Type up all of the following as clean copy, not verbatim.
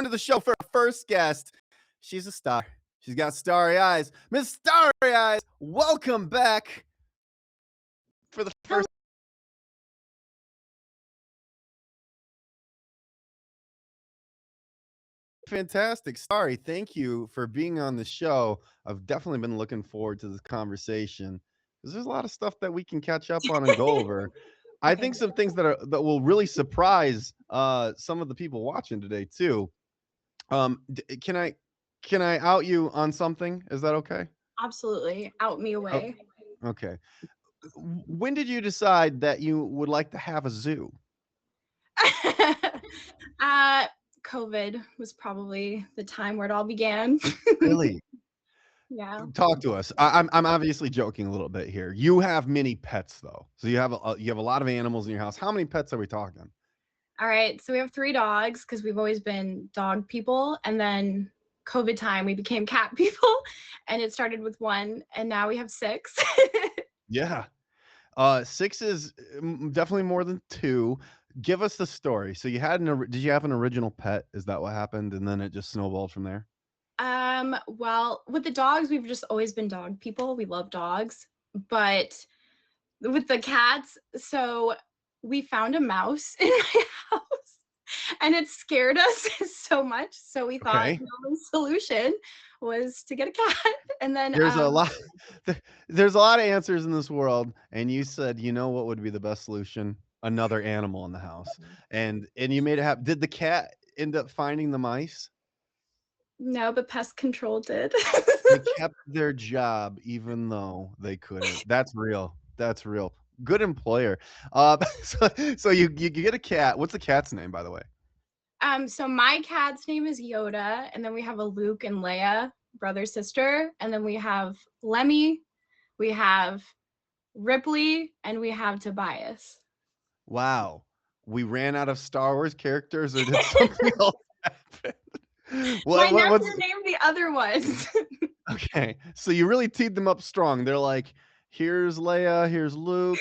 to the show for our first guest. She's a star. She's got starry eyes. Miss Starry Eyes, welcome back for the first. Fantastic. Starry, thank you for being on the show. I've definitely been looking forward to this conversation because there's a lot of stuff that we can catch up on and go over. I Okay, think some good. things that will really surprise some of the people watching today too. Can I out you on something? Is that okay? Absolutely. Out me Oh, away. okay. When did you decide that you would like to have a zoo? uh, COVID was probably the time where it all began. Really? Yeah. Talk to us. I'm obviously joking a little bit here. You have many pets though, so you have a lot of animals in your house. How many pets are we talking? All right. So we have 3 dogs because we've always been dog people. And then COVID time, we became cat people. And it started with one. And now we have 6. Yeah. Six is definitely more than two. Give us the story. So did you have an original pet? Is that what happened? And then it just snowballed from there? Well, with the dogs, we've just always been dog people. We love dogs. But with the cats, so we found a mouse in my house and it scared us so much. So we thought Okay. the only solution was to get a cat. And then There's a lot there's a lot of answers in this world, and you said, "You know what would be the best solution? Another animal in the house." And you made it happen. Did the cat end up finding the mice? no, but pest control did. They kept their job even though they couldn't. That's real. That's real. Good employer. So you get a cat. What's the cat's name, by the way? So my cat's name is Yoda, and then we have a Luke and Leia, brother sister, and then we have Lemmy, we have Ripley, and we have Tobias. Wow. We ran out of Star Wars characters, or did something else happen? My What's nephew named the other ones. okay? So you really teed them up strong. They're like, here's Leia, here's Luke,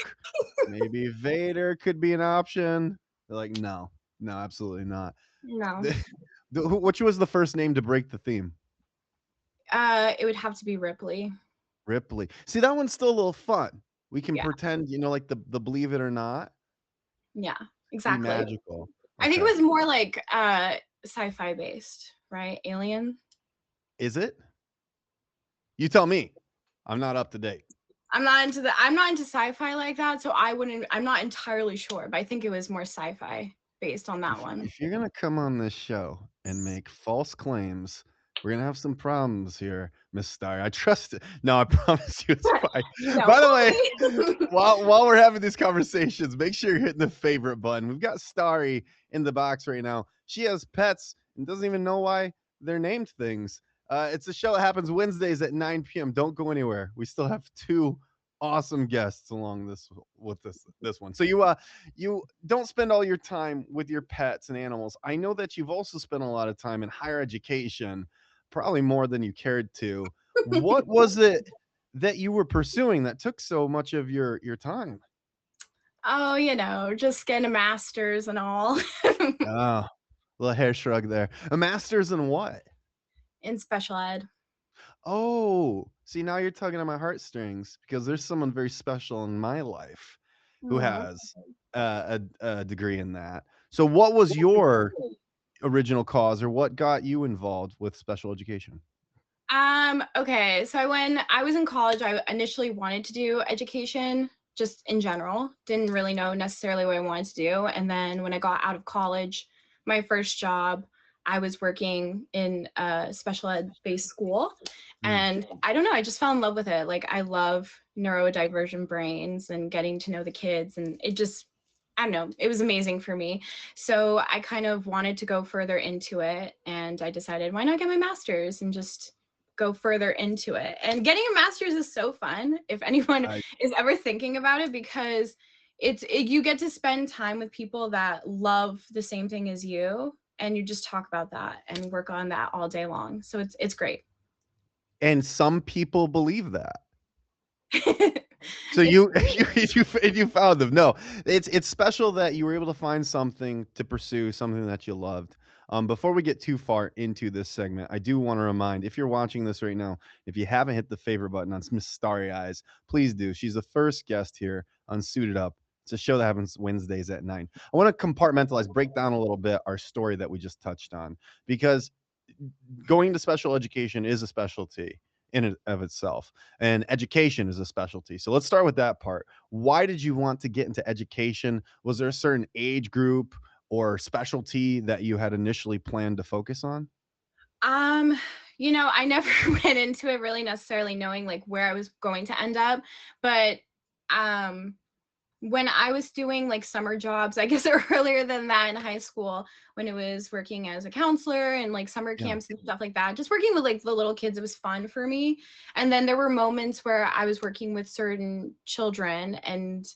maybe Vader could be an option. They're like, no, no, absolutely not. No. Which was the first name to break the theme? It would have to be Ripley. Ripley. See, that one's still a little fun. We can Yeah, pretend, like the believe it or not, yeah, be exactly. magical. I think it Okay. was more like sci-fi based, right? Alien. Is it? You tell me. I'm not up to date. I'm not into sci-fi like that, so I'm not entirely sure, but I think it was more sci-fi based on that one. If you're gonna come on this show and make false claims, we're gonna have some problems here, Miss Star. I trust it. No, I promise you it's fine. No. By the way, while we're having these conversations, make sure you're hitting the favorite button. We've got Starry in the box right now. She has pets and doesn't even know why they're named things. It's a show that happens Wednesdays at 9 p.m. Don't go anywhere. We still have two awesome guests along this one. So you don't spend all your time with your pets and animals. I know that you've also spent a lot of time in higher education, probably more than you cared to. What was it that you were pursuing that took so much of your time? Oh, just getting a master's and all. Ah, little hair shrug there. A master's in what? In special ed. Oh, see, now you're tugging on my heartstrings because there's someone very special in my life who Oh. has a degree in that. So, what was your original cause, or what got you involved with special education? Okay, so when I was in college, I initially wanted to do education just in general. Didn't really know necessarily what I wanted to do. And then when I got out of college, my first job, I was working in a special ed based school. Mm. And I don't know, I just fell in love with it. Like I love neurodivergent brains and getting to know the kids. And it just, I don't know, it was amazing for me. So I kind of wanted to go further into it. And I decided, why not get my master's and just go further into it. And getting a master's is so fun if anyone I is ever thinking about it, because you get to spend time with people that love the same thing as you, and you just talk about that and work on that all day long. So it's great. And some people believe that. So It's you found them. No, it's special that you were able to find something to pursue, something that you loved. Before we get too far into this segment, I do want to remind, if you're watching this right now, if you haven't hit the favorite button on Miss Starry Eyes, please do. She's the first guest here on Suited Up. It's a show that happens Wednesdays at 9. I want to compartmentalize, break down a little bit our story that we just touched on, because going to special education is a specialty in and of itself, and education is a specialty. So let's start with that part. Why did you want to get into education? Was there a certain age group or specialty that you had initially planned to focus on? Um, I never went into it really necessarily knowing like where I was going to end up, but um when I was doing like summer jobs, I guess earlier than that in high school, when it was working as a counselor and like summer Yeah. camps and stuff like that, just working with like the little kids, it was fun for me. And then there were moments where I was working with certain children and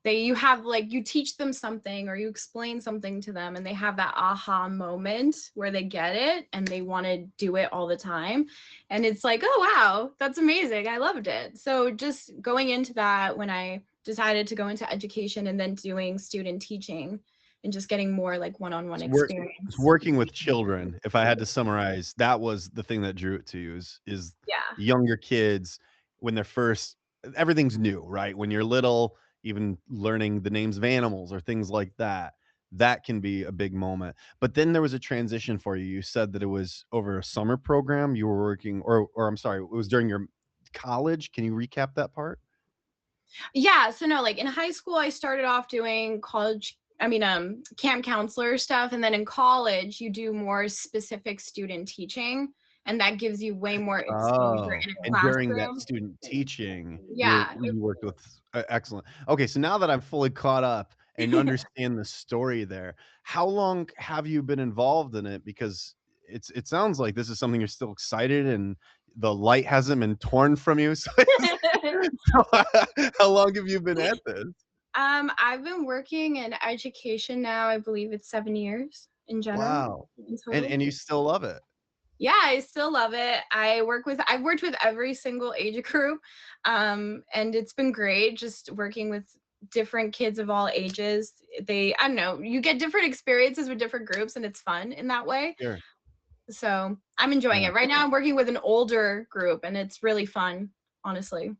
you have like, you teach them something or you explain something to them and they have that aha moment where they get it and they want to do it all the time. And it's like, oh, wow, that's amazing. I loved it. So just going into that when I decided to go into education and then doing student teaching and just getting more like one-on-one It's experience. working with children. If I had to summarize, that was the thing that drew it to you, is Yeah. younger kids when they're first, everything's new, right? When you're little, even learning the names of animals or things like that, that can be a big moment. But then there was a transition for you. You said that it was over a summer program you were working, or I'm sorry, it was during your college. Can you recap that part? Yeah. So no, like in high school, I started off doing camp counselor stuff. And then in college, you do more specific student teaching. And that gives you way more exposure Oh, in a and during that classroom. student teaching, Yeah. you worked with excellent. Okay, so now that I'm fully caught up and understand the story there, how long have you been involved in it? Because it sounds like this is something you're still excited and the light hasn't been torn from you. So, so how long have you been at this? I've been working in education now, I believe it's 7 years in general, Wow. in And total. and you still love it. Yeah, I still love it. I've worked with every single age group. And it's been great just working with different kids of all ages. I don't know, you get different experiences with different groups and it's fun in that way. Sure. So I'm enjoying Yeah. it. Right now I'm working with an older group and it's really fun, honestly.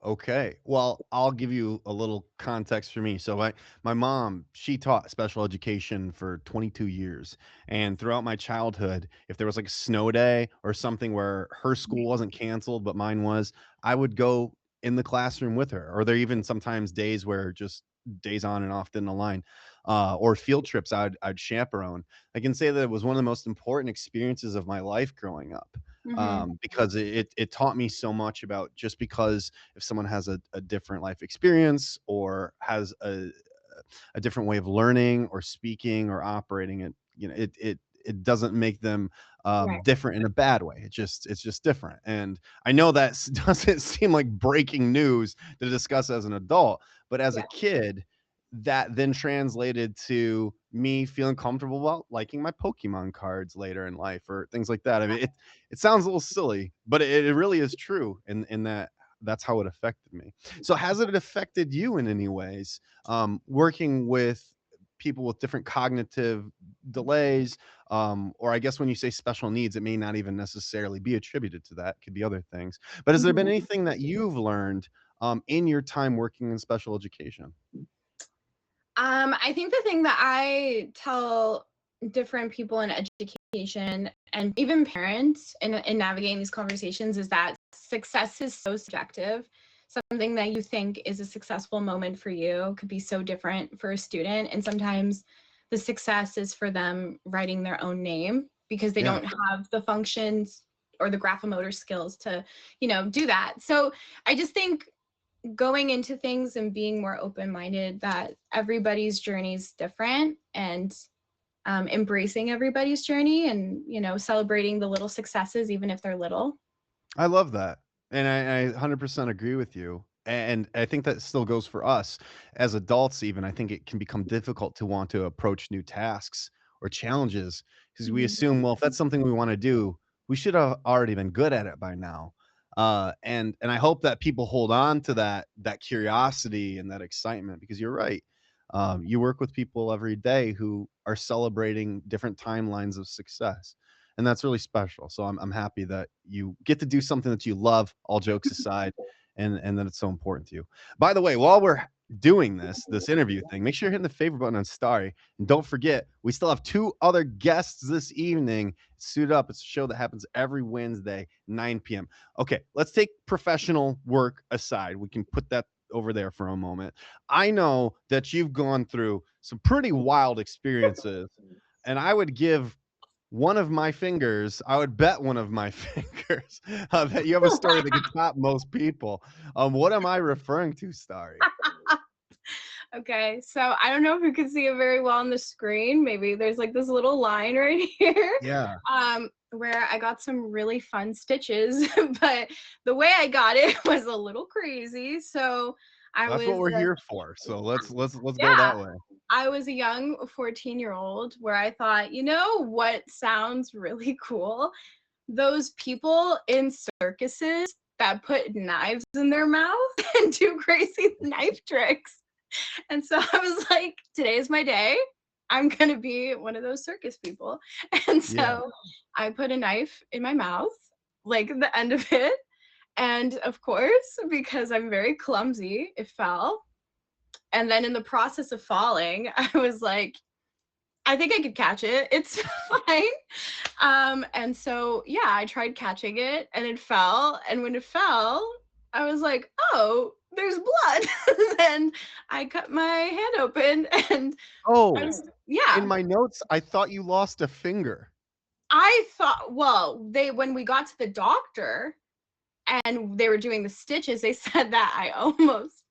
Okay. Well, I'll give you a little context for me. So my mom, she taught special education for 22 years. And throughout my childhood, if there was like a snow day or something where her school wasn't canceled, but mine was, I would go in the classroom with her. Or there even sometimes days where just days on and off didn't align. Or field trips I'd chaperone. I can say that it was one of the most important experiences of my life growing up. Hmm. Because it taught me so much about, just because if someone has a different life experience or has a different way of learning or speaking or operating it, it doesn't make them Right. different in a bad way. It's just different. And I know that doesn't seem like breaking news to discuss as an adult, but as a Yeah. kid, that then translated to me feeling comfortable about liking my Pokemon cards later in life or things like that. I mean, it sounds a little silly, but it really is true in that that's how it affected me. So has it affected you in any ways, working with people with different cognitive delays, or I guess when you say special needs, it may not even necessarily be attributed to that. It could be other things. But has there been Mhm. anything that you've learned in your time working in special education? I think the thing that I tell different people in education and even parents in navigating these conversations is that success is so subjective. Something that you think is a successful moment for you could be so different for a student. And sometimes the success is for them writing their own name because they Yeah. don't have the functions or the graphomotor skills to, do that. So I just think going into things and being more open-minded that everybody's journey is different and embracing everybody's journey and celebrating the little successes even if they're little. I love that. And I 100% agree with you. And I think that still goes for us as adults, even. I think it can become difficult to want to approach new tasks or challenges because we Mhm. assume, well, if that's something we want to do, we should have already been good at it by now. And I hope that people hold on to that curiosity and that excitement, because you're right. You work with people every day who are celebrating different timelines of success, and that's really special. So I'm happy that you get to do something that you love, all jokes aside, and that it's so important to you. By the way, while we're doing this interview thing, make sure you're hitting the favorite button on Starry, and don't forget we still have two other guests this evening. Suit Up. It's a show that happens every Wednesday, 9 p.m. Okay, let's take professional work aside. We can put that over there for a moment. I know that you've gone through some pretty wild experiences, and I would give one of my fingers, I would bet one of my fingers that you have a story that could top most people. What am I referring to, Starry? Okay, so I don't know if you can see it very well on the screen. Maybe there's like this little line right here, Yeah, where I got some really fun stitches, but the way I got it was a little crazy. So I that's what was, we're here for. So let's go yeah, that way. I was a young 14-year-old where I thought, you know what sounds really cool? Those people in circuses that put knives in their mouth and do crazy knife tricks. And so I was like, today's my day. I'm going to be one of those circus people. And Yeah. so I put a knife in my mouth, like the end of it. And of course, because I'm very clumsy, it fell. And then in the process of falling, I was like, I think I could catch it. It's fine. And so yeah, I tried catching it and it fell. And when it fell, I was like, oh, there's blood. And I cut my hand open and I Oh, was, in yeah. my notes, I thought you lost a finger. I thought, well, they when we got to the doctor and they were doing the stitches, they said that I almost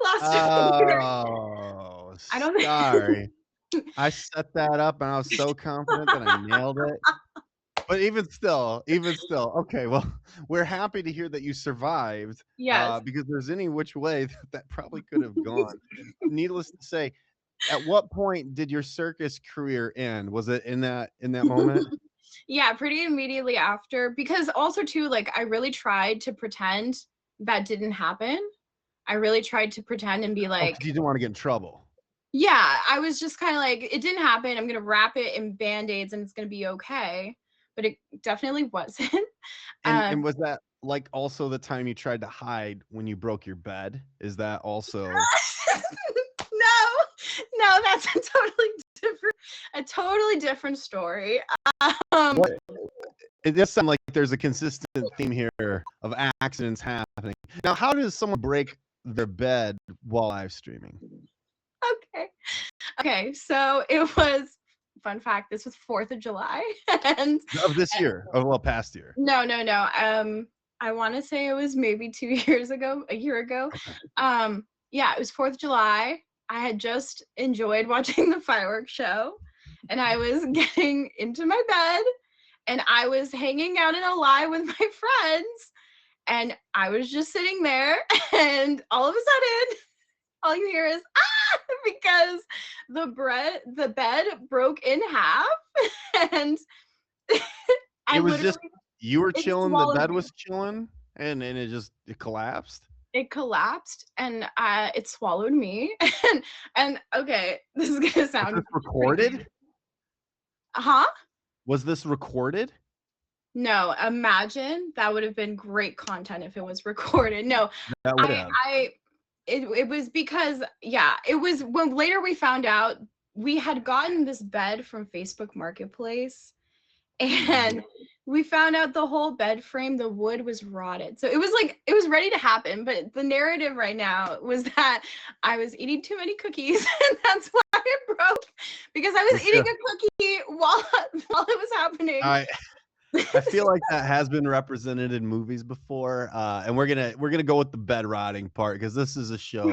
lost a finger. Oh, I don't sorry. I set that up and I was so confident that I nailed it. But even still, okay, well, we're happy to hear that you survived, yes. because there's any which way that probably could have gone. Needless to say, at what point did your circus career end? Was it in that moment? Yeah, pretty immediately after, because also too, like I really tried to pretend that didn't happen. I really tried to pretend and be Oh, like, because you didn't wanna get in trouble. yeah, I was just kind of like, it didn't happen. I'm gonna wrap it in band-aids and it's gonna be okay. But it definitely wasn't. And Uh, and was that, like, also the time you tried to hide when you broke your bed? Is that also no, no, that's a totally different story. Um, what it does sound like there's a consistent theme here of accidents happening. Now, how does someone break their bed while live streaming? okay. Okay, so it was, fun fact, this was 4th of July. And Of this year? Oh, well, past year. no, no, no. I want to say it was maybe 2 years ago, a year ago. Okay. Yeah, it was 4th of July. I had just enjoyed watching the fireworks show, and I was getting into my bed, and I was hanging out in a line with my friends, and I was just sitting there, and all of a sudden, all you hear is ah, because the bed broke in half, and I It was just literally, you were it chilling, the swallowed bed me. was chilling, and it collapsed? It collapsed and it swallowed me. And okay, this is gonna Was this sound recorded? crazy. Huh? Was this recorded? No, imagine that would have been great content if it was recorded. No, That would I have. I it was because yeah, it was when later we found out we had gotten this bed from Facebook Marketplace. Mhm. And we found out the whole bed frame, the wood was rotted. So it was like it was ready to happen, but the narrative right now was that I was eating too many cookies and that's why it broke, because I was Let's eating go. a cookie while it was happening. I I feel like that has been represented in movies before, and we're gonna go with the bed rotting part because this is a show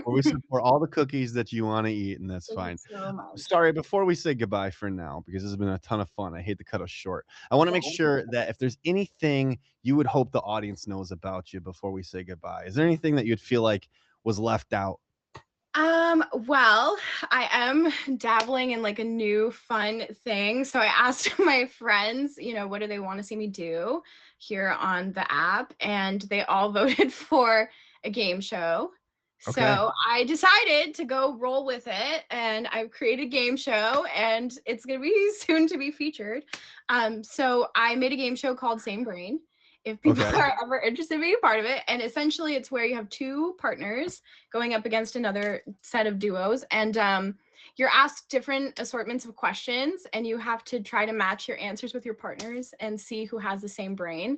where we support all the cookies that you wanna eat, and that's Thank you fine. so much. Sorry, before we say goodbye for now, because this has been a ton of fun, I hate to cut us short. I wanna make sure that if there's anything you would hope the audience knows about you before we say goodbye, is there anything that you'd feel like was left out? Well, I am dabbling in like a new fun thing. So I asked my friends, what do they want to see me do here on the app? And they all voted for a game show. Okay. So I decided to go roll with it, and I've created a game show, and it's going to be soon to be featured. So I made a game show called Same Brain. If people Okay. are ever interested in being a part of it, and essentially it's where you have two partners going up against another set of duos, and you're asked different assortments of questions, and you have to try to match your answers with your partners and see who has the same brain.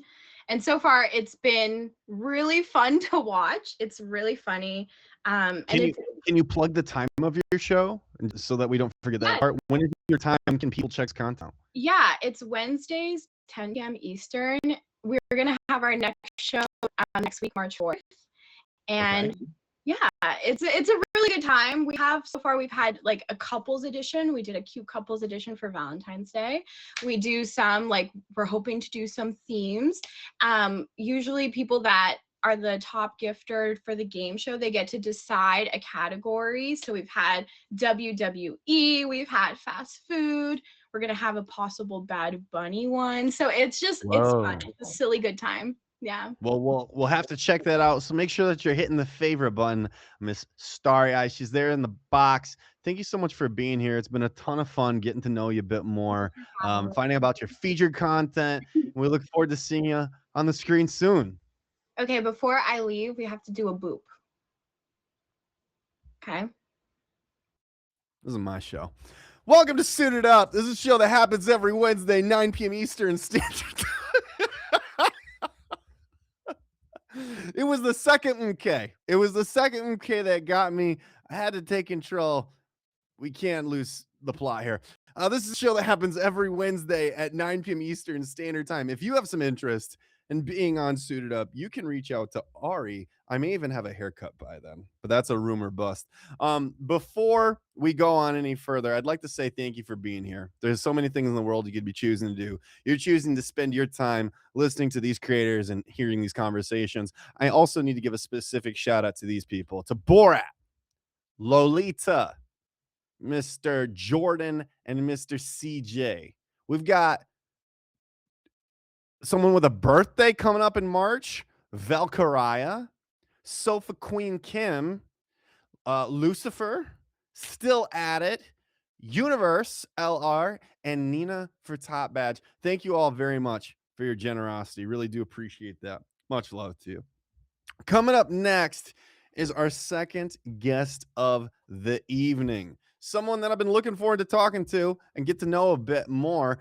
And so far, it's been really fun to watch. It's really funny. And Can you it's can you plug the time of your show so that we don't forget that yeah, part? When is your time? Can people check content? yeah, it's Wednesdays, 10 p.m. Eastern. We're gonna have our next show next week, March 4th. And Okay. yeah, it's a really good time. We've had like a couples edition. We did a cute couples edition for Valentine's Day. We do some, like, we're hoping to do some themes. Usually people that are the top gifter for the game show, they get to decide a category. So we've had WWE, we've had fast food. We're gonna have a possible Bad Bunny one. So it's fun. Whoa. It's a silly good time. Yeah. Well, we'll have to check that out. So make sure that you're hitting the favorite button, Miss Starry Eyes. She's there in the box. Thank you so much for being here. It's been a ton of fun getting to know you a bit more, finding about your featured content. And we look forward to seeing you on the screen soon. Okay, before I leave, we have to do a boop. Okay. This is my show. Welcome to Suited Up. This is a show that happens every Wednesday, 9 p.m. Eastern Standard Time. It was the second MK. It was the second MK that got me. I had to take control. We can't lose the plot here. This is a show that happens every Wednesday at 9 p.m. Eastern Standard Time. If you have some interest in being on Suited Up, you can reach out to Ari. I may even have a haircut by then, but that's a rumor bust. Before we go on any further, I'd like to say thank you for being here. There's so many things in the world you could be choosing to do. You're choosing to spend your time listening to these creators and hearing these conversations. I also need to give a specific shout out to these people, to Borat, Lolita, Mr. Jordan, and Mr. CJ. We've got someone with a birthday coming up in March, Valkyria, Sofa Queen Kim, Lucifer, Still At It, Universe LR, and Nina for Top Badge. Thank you all very much for your generosity. Really do appreciate that. Much love to you. Coming up next is our second guest of the evening. Someone that I've been looking forward to talking to and get to know a bit more.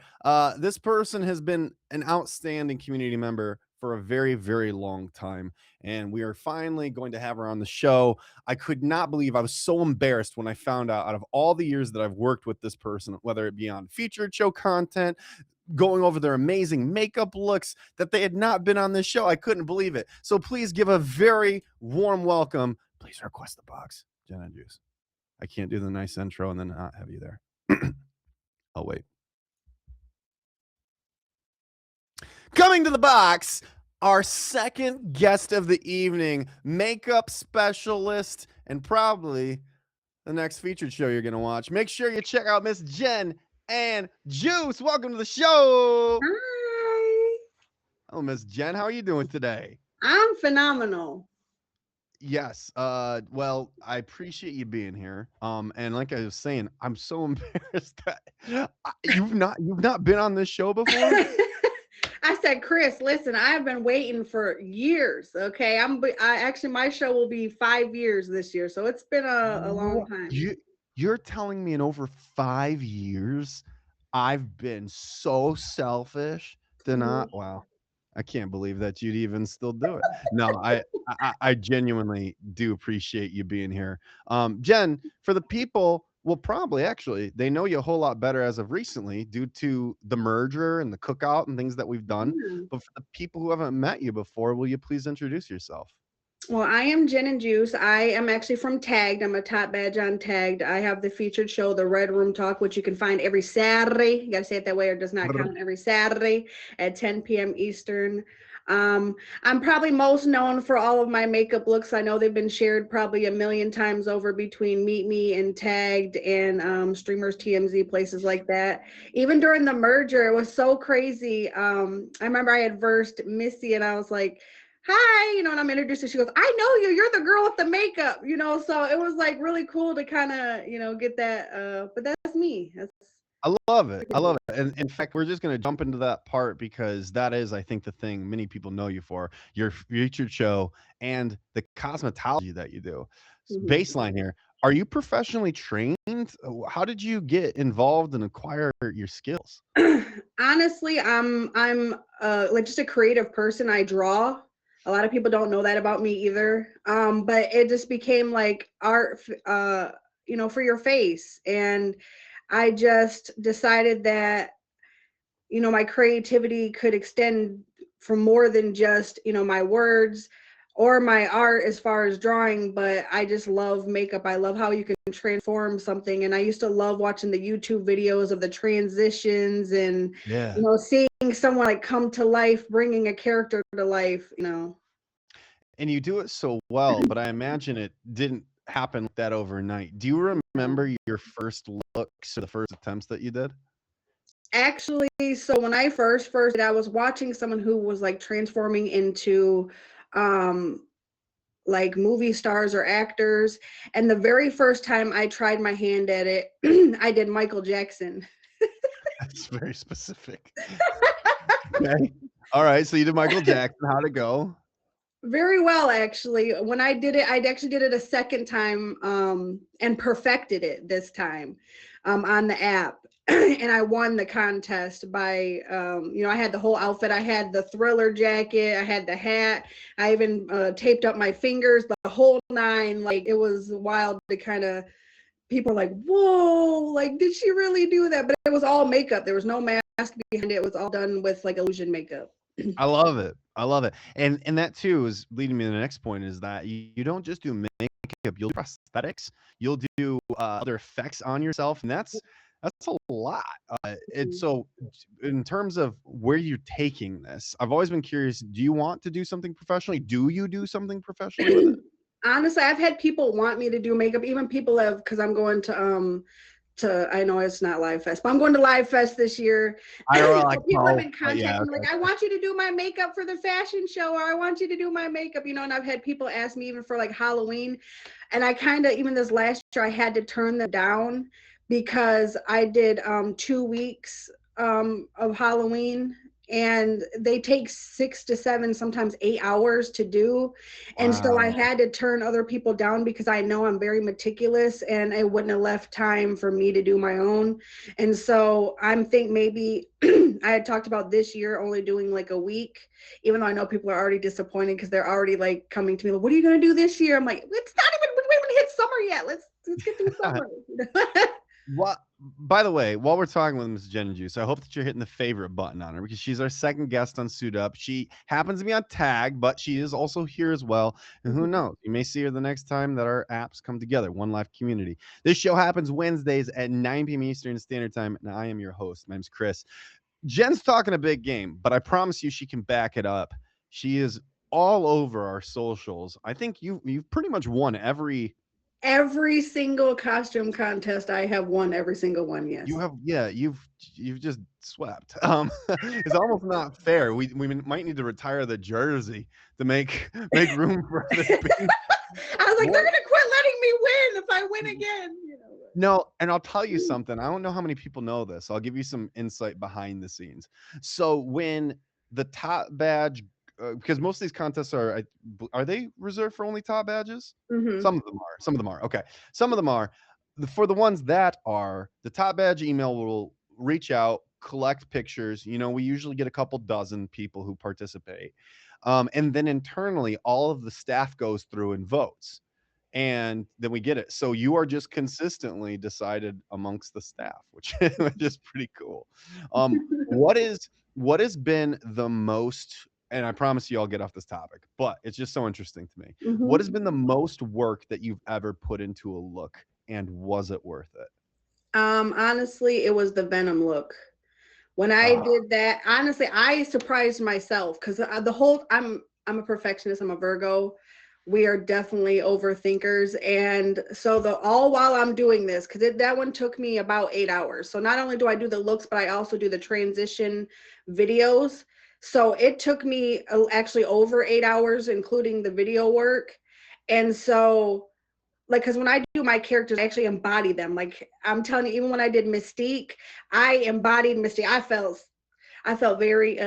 This person has been an outstanding community member for a very, very long time. And we are finally going to have her on the show. I could not believe, I was so embarrassed when I found out of all the years that I've worked with this person, whether it be on featured show content, going over their amazing makeup looks, that they had not been on this show. I couldn't believe it. So please give a very warm welcome. Please request the box, Jen and Juice. I can't do the nice intro and then not have you there. I'll wait. Coming to the box, our second guest of the evening, makeup specialist, and probably the next featured show you're going to watch. Make sure you check out Miss Jen and Juice. Welcome to the show. Hi. Oh, Miss Jen, how are you doing today? I'm phenomenal. Yes. Well, I appreciate you being here. And like I was saying, I'm so embarrassed that you've not been on this show before. I said, Chris, listen, I have been waiting for years. Okay. Actually, my show will be 5 years this year. So it's been a long time. You're telling me in over 5 years, I've been so selfish to not, wow. I can't believe that you'd even still do it. No, I genuinely do appreciate you being here. Jen, for the people, well, probably actually, they know you a whole lot better as of recently due to the merger and the cookout and things that we've done. Yeah. But for the people who haven't met you before, will you please introduce yourself? Well, I am Jen and Juice. I am actually from Tagged. I'm a top badge on Tagged. I have the featured show, The Red Room Talk, which you can find every Saturday. You got to say it that way or it does not count. Every Saturday at 10 p.m. Eastern. I'm probably most known for all of my makeup looks. I know they've been shared probably 1 million times over between Meet Me and Tagged and Streamers TMZ, places like that. Even during the merger, it was so crazy. I remember I had versed Missy and I was like, hi, and I'm introduced, and she goes, I know you, you're the girl with the makeup, so it was like really cool to kind of, get that, but that's me. I love it. I love it. And in fact, we're just going to jump into that part because that is, I think, the thing many people know you for, your featured show and the cosmetology that you do. Mhm. Baseline here. Are you professionally trained? How did you get involved and acquire your skills? Honestly, I'm like just a creative person. I draw. A lot of people don't know that about me either. But it just became like art, for your face. And I just decided that, my creativity could extend for more than just, my words or my art as far as drawing, but I just love makeup. I love how you can transform something. And I used to love watching the YouTube videos of the transitions and, Yeah. seeing someone like come to life, bringing a character to life. And you do it so well, but I imagine it didn't happen like that overnight. Do you remember your first looks or the first attempts that you did? Actually, so when I first, I was watching someone who was like transforming into, um, like movie stars or actors. And the very first time I tried my hand at it, I did Michael Jackson. That's very specific. Okay. All right. So you did Michael Jackson. How'd it go? Very well, actually. When I did it, I actually did it a second time, and perfected it this time, on the app. And I won the contest by, I had the whole outfit. I had the Thriller jacket, I had the hat, I even taped up my fingers, the whole nine. Like, it was wild to kind of, people are like, whoa, like, did she really do that? But it was all makeup. There was no mask behind it. It was all done with like illusion makeup. I love it. I love it. And that too is leading me to the next point is that you don't just do makeup, you'll do prosthetics, you'll do other effects on yourself, and that's a lot. And so in terms of where you're taking this, I've always been curious, do you want to do something professionally? Do you do something professionally with it? Honestly, I've had people want me to do makeup. Even people have, because I'm going to I know it's not Live Fest, but I'm going to Live Fest this year. IRL So people have Expo. been contacting me like, I want you to do my makeup for the fashion show, or I want you to do my makeup, and I've had people ask me even for like Halloween. And I kind of, even this last year, I had to turn them down because I did 2 weeks of Halloween, and they take 6 to 7, sometimes 8 hours to do. And so I Wow. had to turn other people down because I know I'm very meticulous and it wouldn't have left time for me to do my own. And so I'm think maybe I had talked about this year only doing like a week, even though I know people are already disappointed because they're already like coming to me like, what are you going to do this year? I'm like, it's not even, we haven't hit summer yet. Let's get through summer. What? By the way, while we're talking with Ms. Jen Juice, I hope that you're hitting the favorite button on her because she's our second guest on Suit Up. She happens to be on Tag, but she is also here as well. And who knows? You may see her the next time that our apps come together. One Life Community. This show happens Wednesdays at 9 p.m. Eastern Standard Time, and I am your host. My name's Chris. Jen's talking a big game, but I promise you she can back it up. She is all over our socials. I think you've pretty much won Every single costume contest I have won every single one. Yes. You've just swept. It's almost not fair. We might need to retire the jersey to make room for this. I was like, they're gonna quit letting me win if I win again. No, and I'll tell you something. I don't know how many people know this. I'll give you some insight behind the scenes. So when the top badge, because most of these contests are they reserved for only top badges? Mm-hmm. Some of them are. Some of them are. Okay. Some of them are. For the ones that are, the top badge email will reach out, collect pictures. We usually get a couple dozen people who participate. And then internally, all of the staff goes through and votes. And then we get it. So you are just consistently decided amongst the staff, which is pretty cool. What has been the most, and I promise you I'll get off this topic, but it's just so interesting to me. Mm-hmm. What has been the most work that you've ever put into a look, and was it worth it? Honestly, it was the Venom look. When I did that, honestly, I surprised myself because I'm a perfectionist. I'm a Virgo. We are definitely overthinkers, and so all while I'm doing this, because that one took me about 8 hours. So not only do I do the looks, but I also do the transition videos. So it took me actually over 8 hours, including the video work. And so, like, because when I do my characters, I actually embody them. Like, I'm telling you, even when I did Mystique, I embodied Mystique. I felt very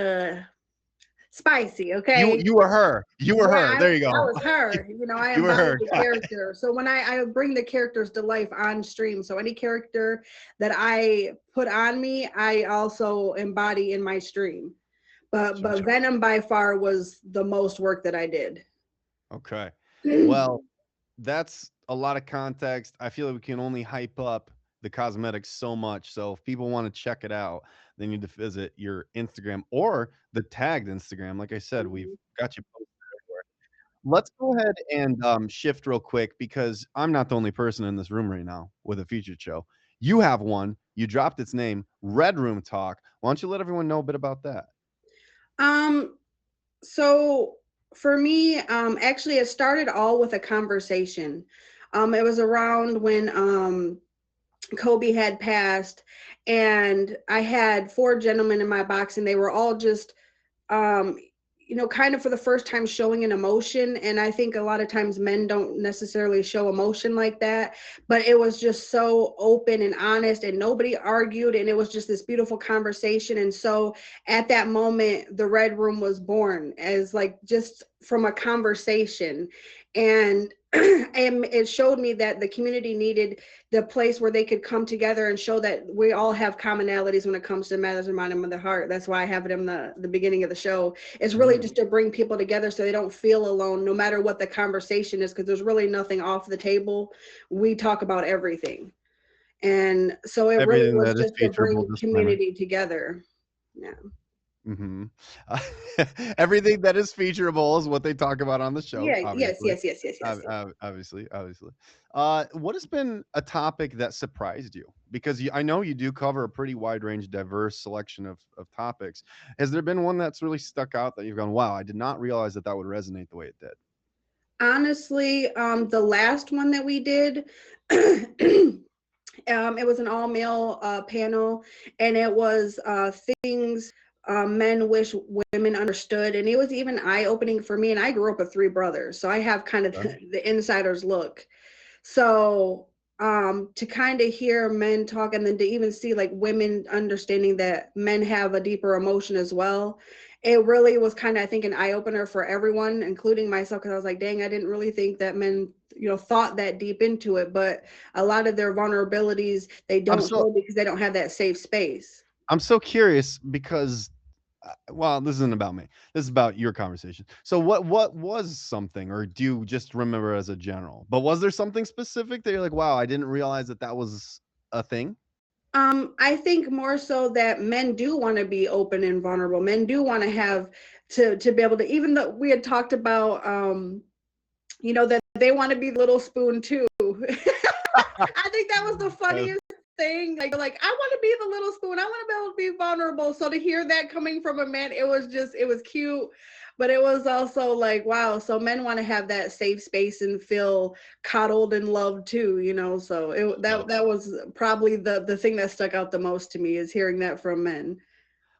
spicy. Okay. You were her. You were Yeah, her. There you I go. was her. I You were embodied her. the character. So when I bring the characters to life on stream, so any character that I put on me, I also embody in my stream. But Sure. Venom by far was the most work that I did. Okay. Well, that's a lot of context. I feel like we can only hype up the cosmetics so much. So if people want to check it out, they need to visit your Instagram or the tagged Instagram. Like I said, we've got you posted everywhere. Let's go ahead and shift real quick because I'm not the only person in this room right now with a featured show. You have one. You dropped its name, Red Room Talk. Why don't you let everyone know a bit about that? So for me, actually it started all with a conversation. It was around when Kobe had passed, and I had 4 gentlemen in my box, and they were all just um kind of for the first time showing an emotion. And I think a lot of times men don't necessarily show emotion like that, but it was just so open and honest, and nobody argued, and it was just this beautiful conversation. And so at that moment, the Red Room was born as like just from a conversation. And and it showed me that the community needed the place where they could come together and show that we all have commonalities when it comes to matters of mind and the heart. That's why I have it in the beginning of the show. It's really just to bring people together so they don't feel alone, no matter what the conversation is, because there's really nothing off the table. We talk about everything. And so it really Everything was that is just to featurable, bring disclaimer. community together. Yeah. Mm-hmm. Everything that is featurable is what they talk about on the show. Yeah. Obviously, Yes. obviously. What has been a topic that surprised you? Because I know you do cover a pretty wide range, diverse selection of topics. Has there been one that's really stuck out that you've gone, "Wow, I did not realize that would resonate the way it did"? Honestly, the last one that we did, it was an all male panel, and it was things men wish women understood. And it was even eye opening for me. And I grew up with 3 brothers, so I have kind of the insider's look. So to kind of hear men talk, and then to even see like women understanding that men have a deeper emotion as well, it really was kind of, I think, an eye opener for everyone, including myself, because I was like, dang, I didn't really think that men thought that deep into it. But a lot of their vulnerabilities they don't show because they don't have that safe space. I'm so curious because well, this isn't about me. This is about your conversation. So what was something, or do you just remember as a general? But was there something specific that you're like, wow, I didn't realize that was a thing? I think more so that men do want to be open and vulnerable. Men do want to have to be able to, even though we had talked about that they want to be little spoon too. I think that was the funniest thing. Like I want to be the little spoon. I want to be able to be vulnerable. So to hear that coming from a man, it was cute. But it was also like, wow, so men want to have that safe space and feel coddled and loved too, So that was probably the thing that stuck out the most to me, is hearing that from men.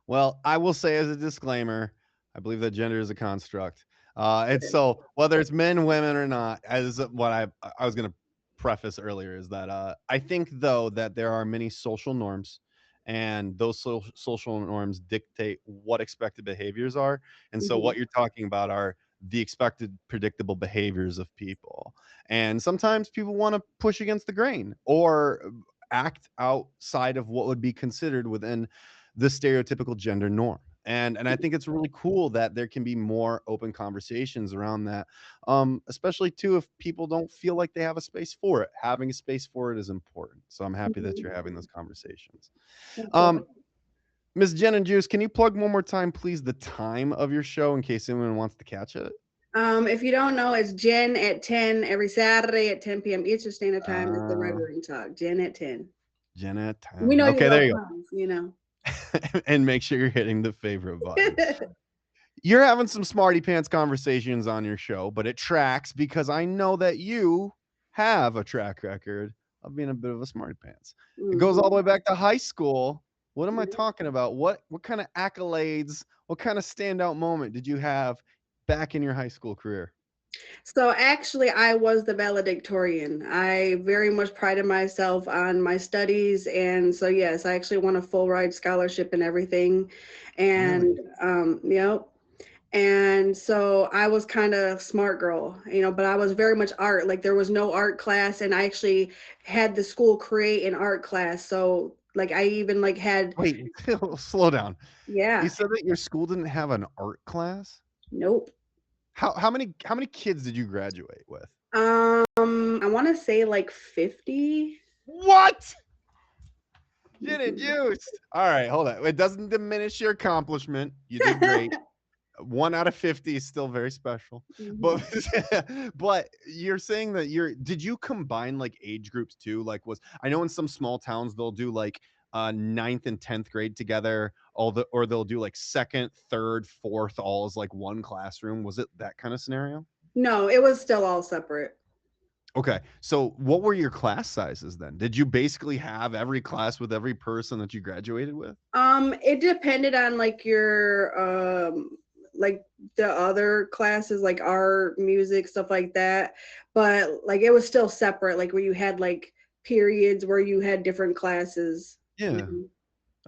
Well, I will say as a disclaimer, I believe that gender is a construct. It's so whether it's men, women, or not, as what I was going to preface earlier is that I think though that there are many social norms, and those social norms dictate what expected behaviors are. And so what you're talking about are the expected predictable behaviors of people. And sometimes people want to push against the grain or act outside of what would be considered within the stereotypical gender norm. And I think it's really cool that there can be more open conversations around that, especially too if people don't feel like they have a space for it. Having a space for it is important. So I'm happy that you're having those conversations. Ms. Jen and Juice, can you plug one more time, please, the time of your show in case anyone wants to catch it? If you don't know, it's Jen at 10 every Saturday at 10 p.m. Eastern Standard Time. It's the Red Room Talk. Jen at 10. Jen at 10. We know okay, there you go. And make sure you're hitting the favorite button. You're having some smarty pants conversations on your show, but it tracks because I know that you have a track record of being a bit of a smarty pants. It goes all the way back to high school What am I talking about? What kind of accolades, what kind of standout moment did you have back in your high school career? So actually, I was the valedictorian. I very much prided myself on my studies, and so yes, I actually won a full ride scholarship and everything. Really? And yep. And so I was kind of smart girl, but I was very much art. Like there was no art class, and I actually had the school create an art class. So like I even like had, Wait, slow down. You yeah, said that your school didn't have an art class? nope. How many kids did you graduate with? I want to say like 50. What? Gin and Mhm. juiced. All right, hold on. It doesn't diminish your accomplishment. You did great. 1 out of 50 is still very special. But Mhm. but you're saying that did you combine like age groups too? Like I know in some small towns they'll do like ninth and 10th grade together, or they'll do like second, third, fourth, all as like one classroom. Was it that kind of scenario? No, it was still all separate. Okay. So what were your class sizes then? Did you basically have every class with every person that you graduated with? It depended on like the other classes, like art, music, stuff like that. But like it was still separate, like where you had like periods where you had different classes. Yeah. Mhm.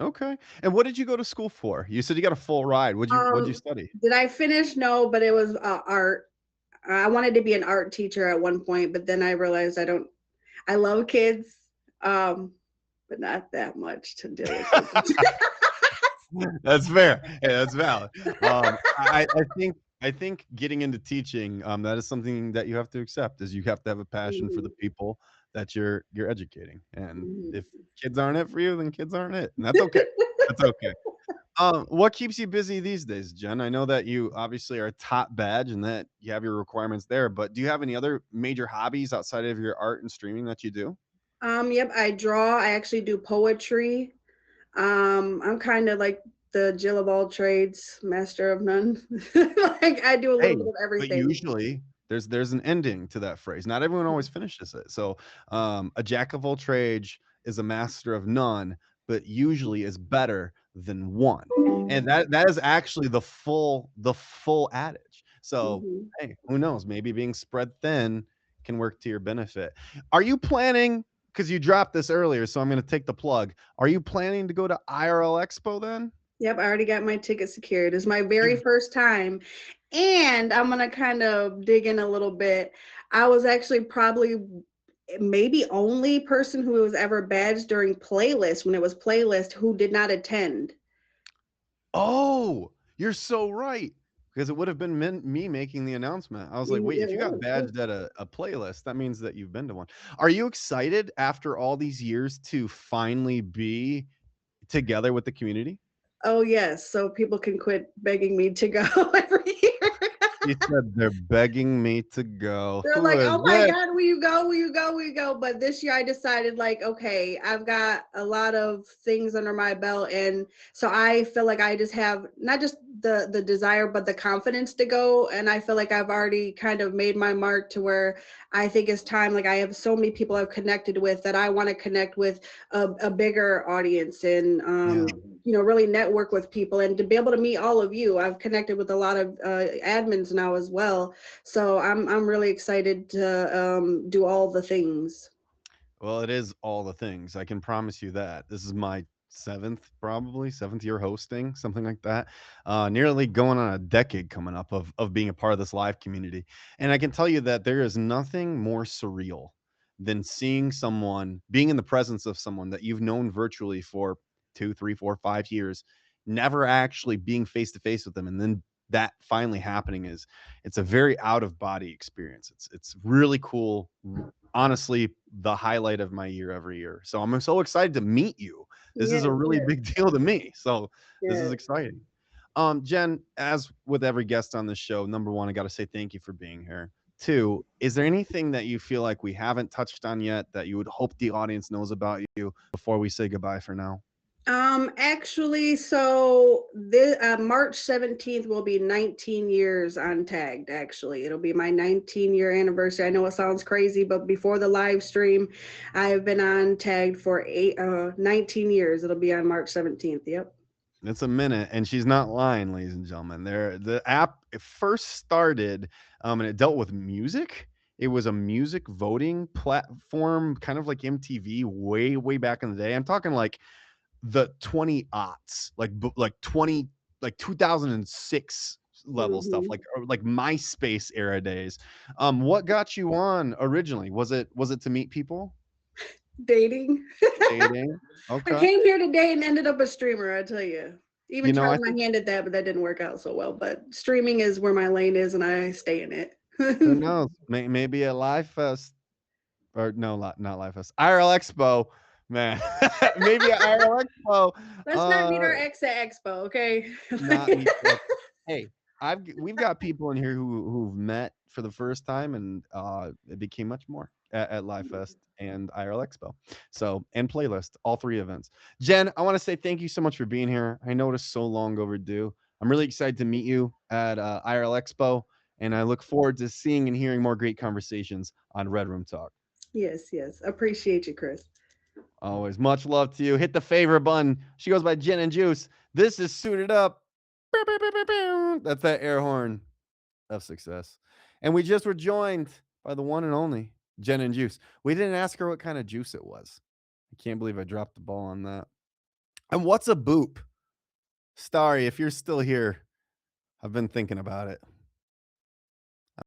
Okay. And what did you go to school for? You said you got a full ride. What'd you Um, study? did I finish? No, but it was art. I wanted to be an art teacher at one point, but then I realized I love kids, but not that much to deal with kids. That's fair. Yeah, that's valid. I think getting into teaching, that is something that you have to accept, is you have to have a passion for the Mhm, people that you're educating. And if mhm. kids aren't it for you, then kids aren't it. And that's okay. That's okay. What keeps you busy these days, Jen? I know that you obviously are a top badge and that you have your requirements there, but do you have any other major hobbies outside of your art and streaming that you do? Yep, I draw. I actually do poetry. I'm kind of like the Jill of all trades, master of none. Like I do a little Hey, bit of but everything. usually there's an ending to that phrase. Not everyone always finishes it. So, a jack of all trades is a master of none, but usually is better than one. And that is actually the full adage. So, Mhm. hey, who knows? Maybe being spread thin can work to your benefit. Are you planning? Because you dropped this earlier, so I'm going to take the plug. Are you planning to go to IRL Expo then? Yep, I already got my ticket secured. It's my very You first time. And I'm gonna kind of dig in a little bit. I was actually probably maybe only person who was ever badged during playlist when it was playlist who did not attend. Oh, you're so right. Because it would have been me making the announcement. I was like, wait, It if you got was. Yeah. badged at a playlist, that means that you've been to one. Are you excited after all these years to finally be together with the community? Oh yes, so people can quit begging me to go every year. She said they're begging me to go. They're Who like, is "Oh my it? God, will you go? Will you go? Will you go?" But this year I decided, like, okay, I've got a lot of things under my belt, and so I feel like I just have not just the desire, but the confidence to go. And I feel like I've already kind of made my mark to where I think it's time. Like I have so many people I've connected with that I want to connect with a bigger audience, and Yeah. really network with people, and to be able to meet all of you. I've connected with a lot of admins now as well, so I'm really excited to do all the things. Well, it is all the things. I can promise you that. This is my seventh year hosting, something like that. Nearly going on a decade coming up of being a part of this live community. And I can tell you that there is nothing more surreal than seeing someone, being in the presence of someone that you've known virtually for 2, 3, 4, 5 years, never actually being face to face with them, and then that finally happening. It's a very out of body experience. It's really cool, honestly, the highlight of my year every year. So I'm so excited to meet you. This Yeah, is a really big deal to me. So this is yeah. exciting. Jen, as with every guest on this show, number one, I got to say thank you for being here. Two, is there anything that you feel like we haven't touched on yet that you would hope the audience knows about you before we say goodbye for now? Actually, so this March 17th will be 19 years on Tagged. Actually, it'll be my 19-year anniversary. I know it sounds crazy, but before the live stream, I have been on Tagged for 19 years. It'll be on March 17th. Yep. It's a minute, and she's not lying, ladies and gentlemen. The app it first started, and it dealt with music. It was a music voting platform, kind of like MTV, way back in the day. I'm talking like the 20 aughts, like 20, like 2006 level stuff, Mhm. like MySpace era days. What got you on originally? Was it to meet people? Dating. Dating? I Okay. came here today and ended up a streamer, I tell you. Even You know, tried I my think hand at that, but that didn't work out so well. But streaming is where my lane is, and I stay in it. who knows? Maybe a Live Fest or no, not Live Fest. IRL Expo, man. Maybe at IRL Expo. Let's not meet our ex at Expo, okay? Not meet the Hey, we've got people in here who've met for the first time, and it became much more at Live Fest and IRL Expo. So, and Playlist, all three events. Jen, I want to say thank you so much for being here. I know it is so long overdue. I'm really excited to meet you at IRL Expo, and I look forward to seeing and hearing more great conversations on Red Room Talk. Yes, yes. Appreciate you, Chris. Always much love to you. Hit the favorite button. She goes by Jen and Juice. This is Suited Up. That's that air horn of success. And we just were joined by the one and only Jen and Juice. We didn't ask her what kind of juice it was. I can't believe I dropped the ball on that. And what's a boop? Starry, if you're still here, I've been thinking about it.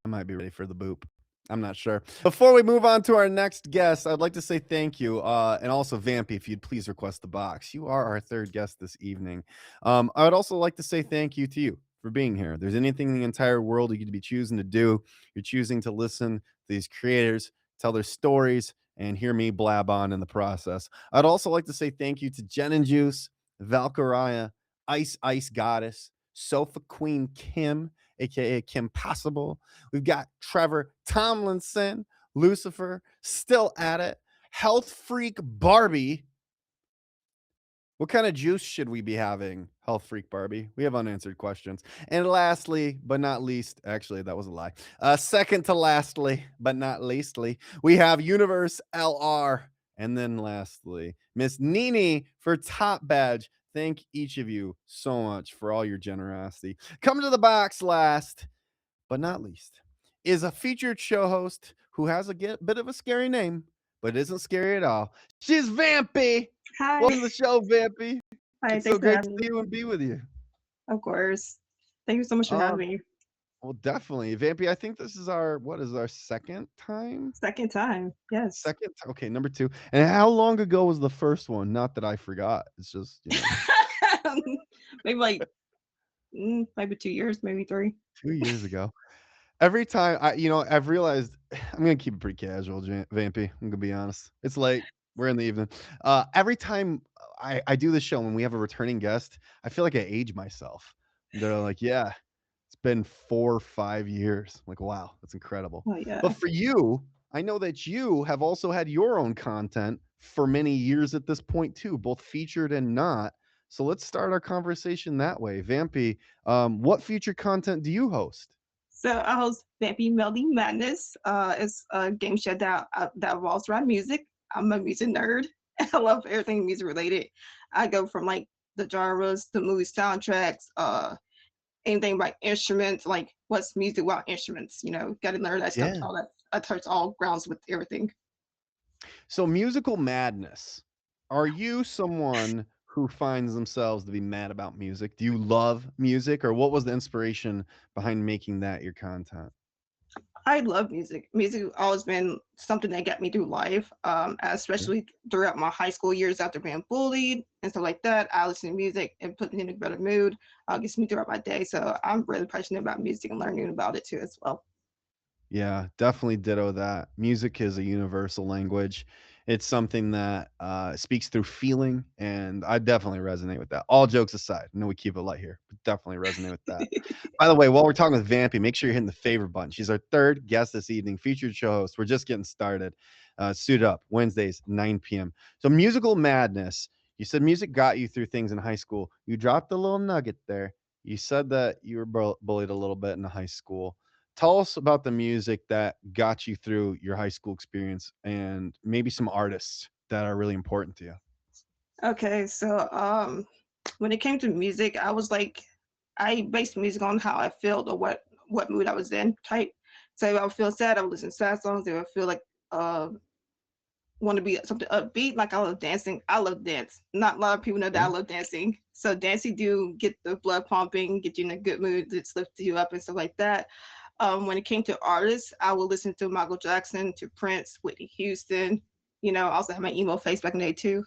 I might be ready for the boop. I'm not sure. Before we move on to our next guest, I'd like to say thank you. And also, Vampy, if you'd please request the box. You are our third guest this evening. I would also like to say thank you to you for being here. If there's anything in the entire world you could be choosing to do, you're choosing to listen to these creators, tell their stories, and hear me blab on in the process. I'd also like to say thank you to Jen and Juice, Valkyria, Ice Goddess, Sofa Queen Kim, aka Kim Possible. We've got Trevor Tomlinson, Lucifer, still at it. Health Freak Barbie. What kind of juice should we be having, Health Freak Barbie? We have unanswered questions. And lastly, but not least, actually, that was a lie. Second to lastly, but not leastly, we have Universe LR. And then lastly, Miss Nini for Top Badge. Thank each of you so much for all your generosity. Coming to the box last, but not least, is a featured show host who has a bit of a scary name, but isn't scary at all. She's Vampy. Hi. Welcome to the show, Vampy. Hi, It's thanks so for great to having see me. you and be with you. Of course. Thank you so much for Oh, having me. well, definitely. Vampy, I think this is our second time? Second time. Yes. Second? Okay, number 2. And how long ago was the first one? Not that I forgot. It's just, Maybe like maybe 2 years, maybe 3. 2 years ago. Every time I've realized I'm gonna keep it pretty casual, Vampy. I'm gonna be honest. It's late. We're in the evening. Every time I do this show when we have a returning guest, I feel like I age myself. They're like, yeah, it's been 4 or 5 years. I'm like, wow, that's incredible. Oh yeah. But for you, I know that you have also had your own content for many years at this point too, both featured and not. So let's start our conversation that way. Vampy, what featured content do you host? So I host Vampy Melody Madness. It's a game show that revolves around music. I'm a music nerd. I love everything music related. I go from like the genres, the movie soundtracks, anything like instruments, like what's music without instruments, gotta learn that stuff, Yeah. all that. I touch all grounds with everything. So musical madness. Are you someone who finds themselves to be mad about music? Do you love music, or what was the inspiration behind making that your content? I love music. Music has always been something that got me through life, especially throughout my high school years after being bullied and stuff like that. I listen to music and put me in a better mood, gets me throughout my day. So I'm really passionate about music and learning about it too as well. Yeah, definitely ditto that. Music is a universal language. It's something that speaks through feeling, and I definitely resonate with that. All jokes aside, I know we keep it light here, but definitely resonate with that. By the way, while we're talking with Vampy, make sure you're hitting the favorite button. She's our third guest this evening, featured show host. We're just getting started. Suit Up, Wednesdays, 9 p.m. So musical madness. You said music got you through things in high school. You dropped a little nugget there. You said that you were bullied a little bit in high school. Tell us about the music that got you through your high school experience and maybe some artists that are really important to you. Okay, so when it came to music, I was like, I based music on how I felt or what mood I was in type. So if I would feel sad, I would listen to sad songs. If I feel like uh want to be something upbeat, like I love dancing. I love dance. Not a lot of people know that I Okay. love dancing. So dancing do get the blood pumping, get you in a good mood, it lifts you up and stuff like that. When it came to artists, I would listen to Michael Jackson, to Prince, Whitney Houston. You know, I also had my emo face back in the day too.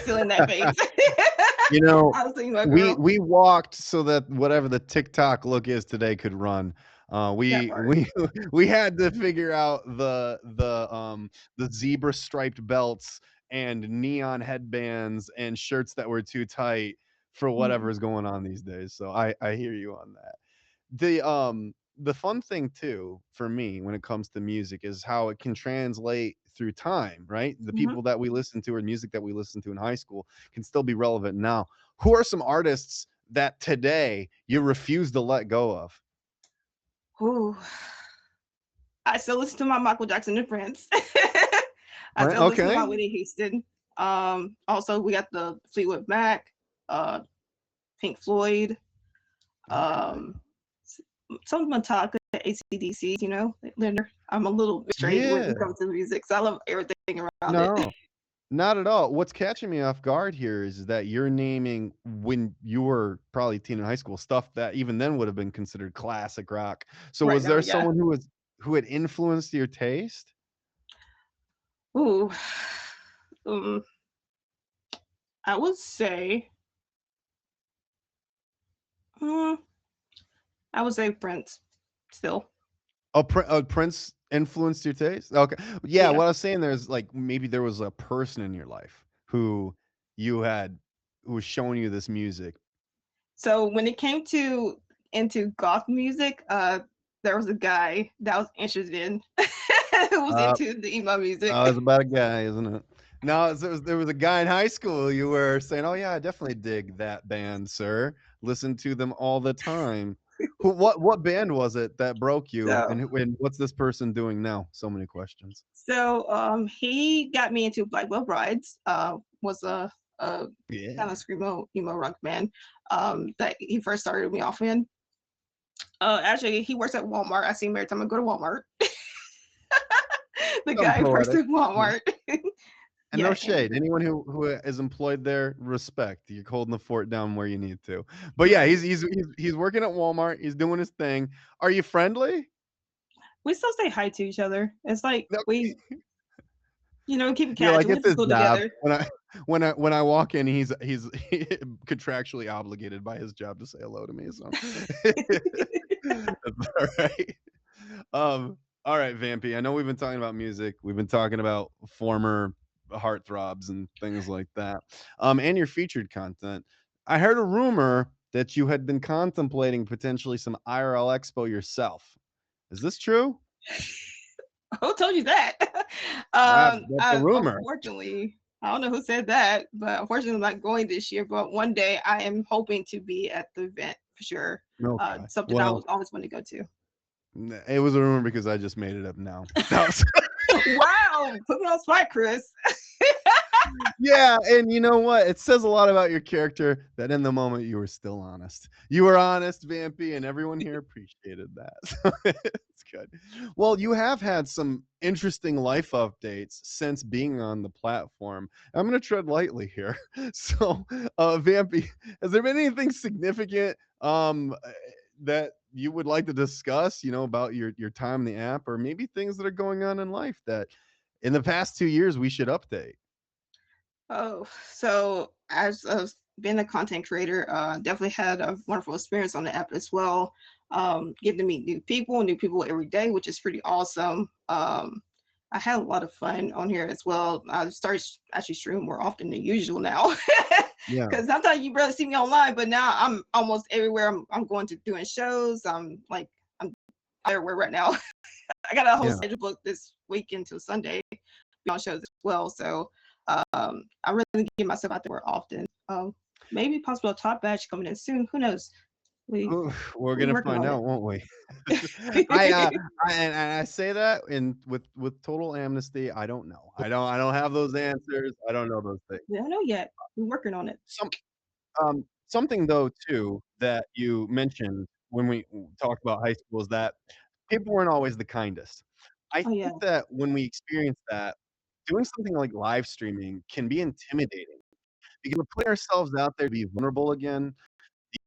Feeling that face. You know, I was thinking my we girl. we walked so that whatever the TikTok look is today could run. That We part. we we had to figure out the zebra striped belts and neon headbands and shirts that were too tight for Mhm. whatever is going on these days. So I hear you on that. The fun thing too for me when it comes to music is how it can translate through time, right? The Mhm. people that we listen to or music that we listen to in high school can still be relevant now. Who are some artists that today you refuse to let go of? Ooh. I still listen to my Michael Jackson and Prince. I Right? still listen to Okay. my Whitney Houston. Also we got the Fleetwood Mac, uh, Pink Floyd, Okay. um, some Metallica, AC/DC. You know, Leonard. I'm a little strange when it Yeah. comes to music, so I love everything around it. No. Not at all. What's catching me off guard here is that you're naming when you were probably teen in high school stuff that even then would have been considered classic rock. So Right was now, there yeah. someone who had influenced your taste? Ooh. Um, I would say, mm, I would say Prince. Still, Oh, Prince influenced your taste? Okay. Yeah, yeah. what I was saying there is like maybe there was a person in your life you had who was showing you this music. So when it came to into goth music, there was a guy that I was interested in who was Uh, into the emo music. it's about a guy, isn't it? No, there was a guy in high school you were saying, "Oh yeah, I definitely dig that band, sir. Listen to them all the time." What band was it that broke you, So and what's this person doing now? So many questions. he got me into Blackwell Brides. Was a kind Yeah. of screamo emo rock band that he first started me off in. Actually, he works at Walmart. I see him every time I go to Walmart. The I'm guy works poetic. at Walmart. And no Yeah, shade. Anyone who is employed there, respect. You're holding the fort down where you need to. But yeah, right. he's working at Walmart. He's doing his thing. Are you friendly? We still say hi to each other. It's like No. we, keep it You're like, casual. We it's went to his school job. together. When I walk in, he's contractually obligated by his job to say hello to me. So that's all right. All right, Vampy. I know we've been talking about music. We've been talking about former heartthrobs and things like that. And your featured content. I heard a rumor that you had been contemplating potentially some IRL expo yourself. Is this true? Who told you that? That's a I rumor. unfortunately, I don't know who said that, but unfortunately, I'm not going this year. But one day, I am hoping to be at the event for sure. Okay. Something I Well, was always wanting to go to. it was a rumor because I just made it up now. That was Wow, put me on spot, Chris. Yeah, and you know what? It says a lot about your character that in the moment you were still honest. You were honest, Vampy, and everyone here appreciated that. So it's good. Well, you have had some interesting life updates since being on the platform. I'm going to tread lightly here. So, Vampy, has there been anything significant that you would like to discuss, about your time in the app or maybe things that are going on in life that in the past 2 years we should update? Oh, so as being a content creator, definitely had a wonderful experience on the app as well. Getting to meet new people every day, which is pretty awesome. I had a lot of fun on here as well. I started actually streaming more often than usual now, Yeah. because sometimes you barely see me online, but now I'm almost everywhere. I'm going to doing shows. I'm everywhere right now. I got a whole Yeah. schedule booked this week until Sunday on shows as well. So I really get myself out there more often. Maybe possible a top batch coming in soon. Who knows? We Ooh, we're we gonna working find on out, won't we? I it. and I say that in with total amnesty. I don't know. I don't have those answers. I don't know those things. We don't know yet. We're working on it. Some something though too that you mentioned when we talked about high school is that people weren't always the kindest. I Oh yeah. think that when we experience that, doing something like live streaming can be intimidating because we're putting ourselves out there to be vulnerable again.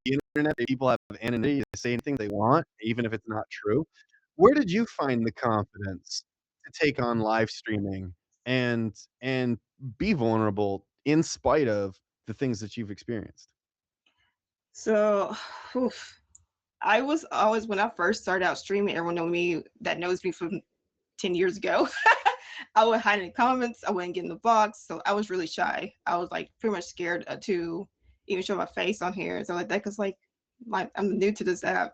The internet, people have anonymity to say anything they want, even if it's not true. Where did you find the confidence to take on live streaming and be vulnerable in spite of the things that you've experienced? So, oof. I was always when I first started out streaming, everyone that knows me from 10 years ago. I would hide in the comments. I wouldn't get in the box. So I was really shy. I was like pretty much scared to even show my face on here and stuff like that because like I'm new to this app.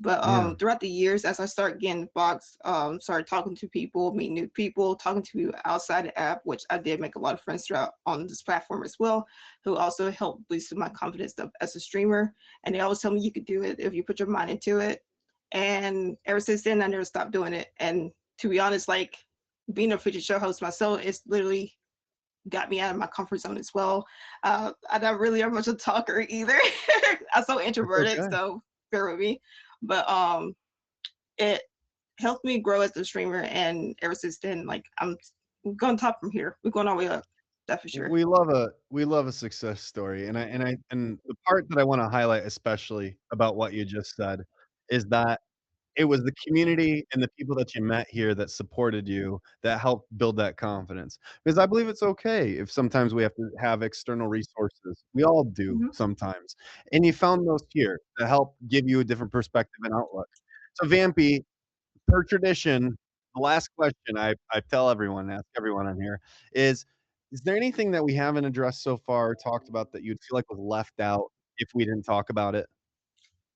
But Yeah. throughout the years, as I start getting box, started talking to people, meeting new people, talking to people outside the app, which I did make a lot of friends throughout on this platform as well, who also helped boost my confidence as a streamer. And they always tell me you could do it if you put your mind into it. And ever since then, I never stopped doing it. And to be honest, like being a featured show host myself, it's literally got me out of my comfort zone as well. I'm not really a much of a talker either. I'm so It's introverted, okay. so bear with me. But it helped me grow as a streamer, and ever since then, like I'm going top from here. We're going all the way up, that's for sure. We love a success story, and the part that I wanna highlight especially about what you just said is that it was the community and the people that you met here that supported you that helped build that confidence. Because I believe it's okay if sometimes we have to have external resources. We all do Hmm. sometimes. And you found those here to help give you a different perspective and outlook. So Vampy, per tradition, the last question I tell everyone, ask everyone on here is there anything that we haven't addressed so far or talked about that you'd feel like was left out if we didn't talk about it?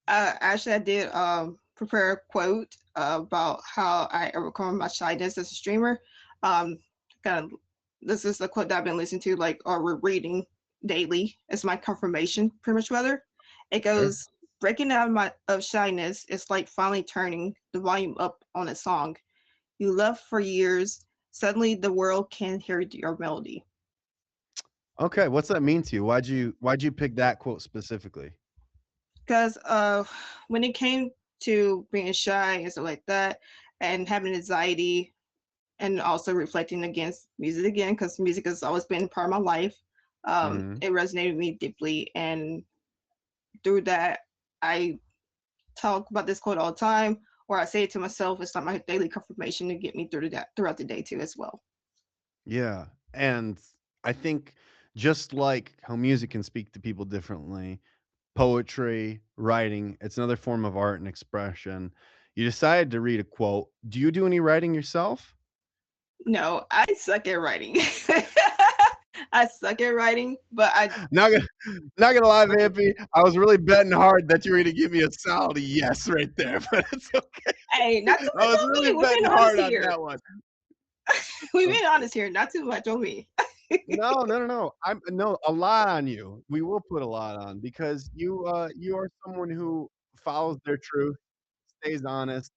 Actually, I did prepare a quote about how I overcome my shyness as a streamer. Um, kind of, this is a quote that I've been listening to, like, or reading daily as my confirmation, pretty much rather. It Sure. goes, breaking out of shyness is like finally turning the volume up on a song you loved for years. Suddenly, the world can hear your melody. Okay, what's that mean to you? Why'd you pick that quote specifically? Because when it came to being shy and stuff like that, and having anxiety, and also reflecting against music again, because music has always been part of my life, Mhm. it resonated with me deeply. And through that, I talk about this quote all the time, or I say it to myself. It's like my daily confirmation to get me through that throughout the day too, as well. Yeah, and I think just like how music can speak to people differently, poetry, writing, it's another form of art and expression. You decided to read a quote. Do you do any writing yourself? No, I suck at writing. I suck at writing, but I Not gonna not gonna lie, Vampy, I was really betting hard that you were gonna give me a solid yes right there, but it's okay. hey, not too I much was on really me. We're being betting honest hard on here. that one. We're being honest here. Not too much on me. No, no, no, no. I'm no, a lot on you. We will put a lot on because you are someone who follows their truth, stays honest,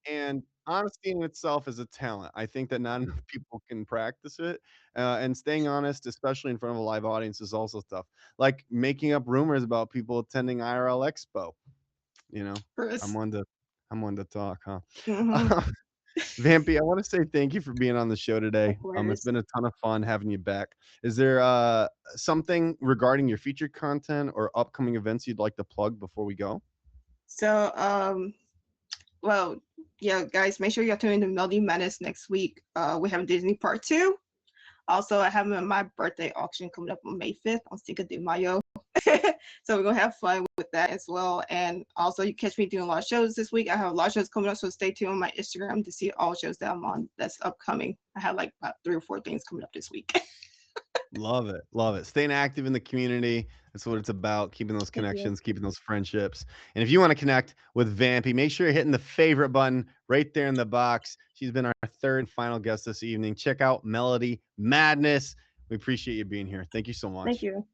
and honesty in itself is a talent. I think that not enough people can practice it, and staying honest, especially in front of a live audience, is also tough. Like making up rumors about people attending IRL Expo. You know, I'm Chris. one to I'm one to talk, huh? Hmm. Vampy, I want to say thank you for being on the show today. Of It's course. been a ton of fun having you back. Is there something regarding your featured content or upcoming events you'd like to plug before we go? So, well, yeah, guys, make sure you're tuning in to Melody Madness next week. We have Disney Part 2. Also, I have my birthday auction coming up on May 5th on Cinco de Mayo. So we're gonna have fun with that as well. And also, you catch me doing a lot of shows this week. I have a lot of shows coming up, so stay tuned on my Instagram to see all shows that I'm on that's upcoming. I have like about 3 or 4 things coming up this week. Love it. Love it. Staying active in the community. That's what it's about. Keeping those Thank you. connections, keeping those friendships. And if you want to connect with Vampy, make sure you're hitting the favorite button right there in the box. She's been our third and final guest this evening. Check out Melody Madness. We appreciate you being here. Thank you so much. Thank you.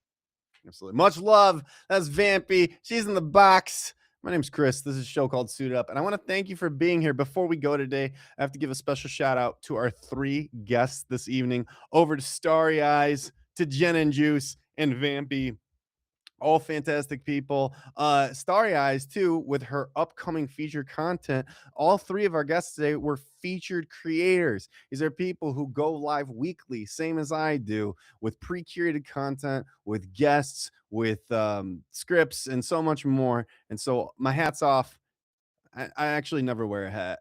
Absolutely. Much love. That's Vampy. She's in the box. My name's Chris. This is a show called Suit Up. And I want to thank you for being here. Before we go today, I have to give a special shout out to our 3 guests this evening. Over to Starry Eyes, to Jen and Juice, and Vampy. All fantastic people. Starry Eyes, too, with her upcoming featured content. All 3 of our guests today were featured creators. These are people who go live weekly, same as I do, with pre-curated content, with guests, with scripts, and so much more. And so my hat's off. I actually never wear a hat.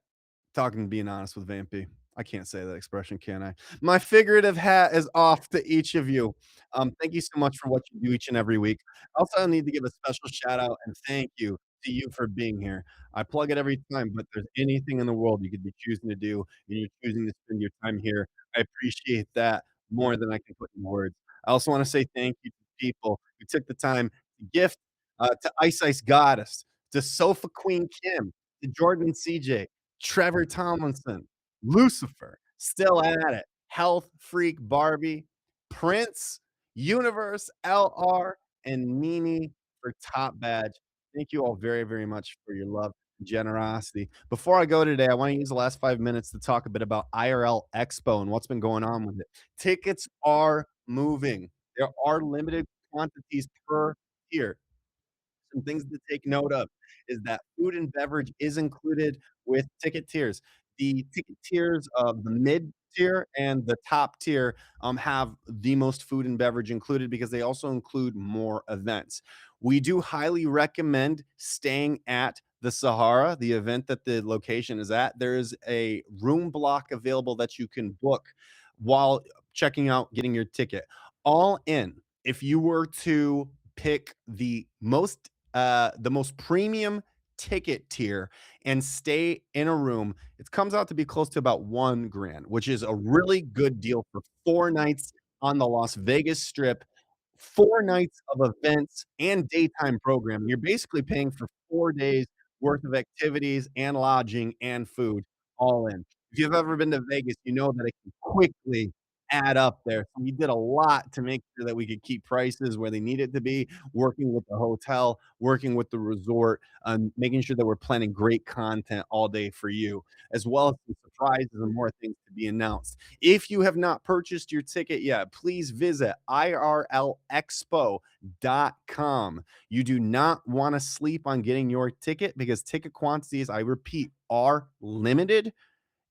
Being honest with Vampy. I can't say that expression, can I? My figurative hat is off to each of you. Thank you so much for what you do each and every week. Also, I need to give a special shout out and thank you to you for being here. I plug it every time, but there's anything in the world you could be choosing to do, and you're choosing to spend your time here. I appreciate that more than I can put in words. I also want to say thank you to people who took the time to gift to Ice Ice Goddess, to Sofa Queen Kim, to Jordan CJ, Trevor Tomlinson, Lucifer, Still at It, Health Freak Barbie, Prince, Universe LR, and Nini for Top Badge. Thank you all very, very much for your love and generosity. Before I go today, I want to use the last 5 minutes to talk a bit about IRL Expo and what's been going on with it. Tickets are moving. There are limited quantities per tier. Some things to take note of is that food and beverage is included with ticket tiers. The ticket tiers of the mid tier and the top tier have the most food and beverage included because they also include more events. We do highly recommend staying at the Sahara, the event that the location is at. There is a room block available that you can book while checking out getting your ticket. All in, if you were to pick the most premium ticket tier and stay in a room, it comes out to be close to about 1 grand, which is a really good deal for 4 nights on the Las Vegas Strip, 4 nights of events and daytime programming. You're basically paying for 4 days worth of activities and lodging and food all in. If you've ever been to Vegas, you know that it can quickly add up there. So we did a lot to make sure that we could keep prices where they needed to be, working with the hotel, working with the resort, making sure that we're planning great content all day for you, as well as some surprises and more things to be announced. If you have not purchased your ticket yet, please visit irlexpo.com. You do not want to sleep on getting your ticket because ticket quantities, I repeat, are limited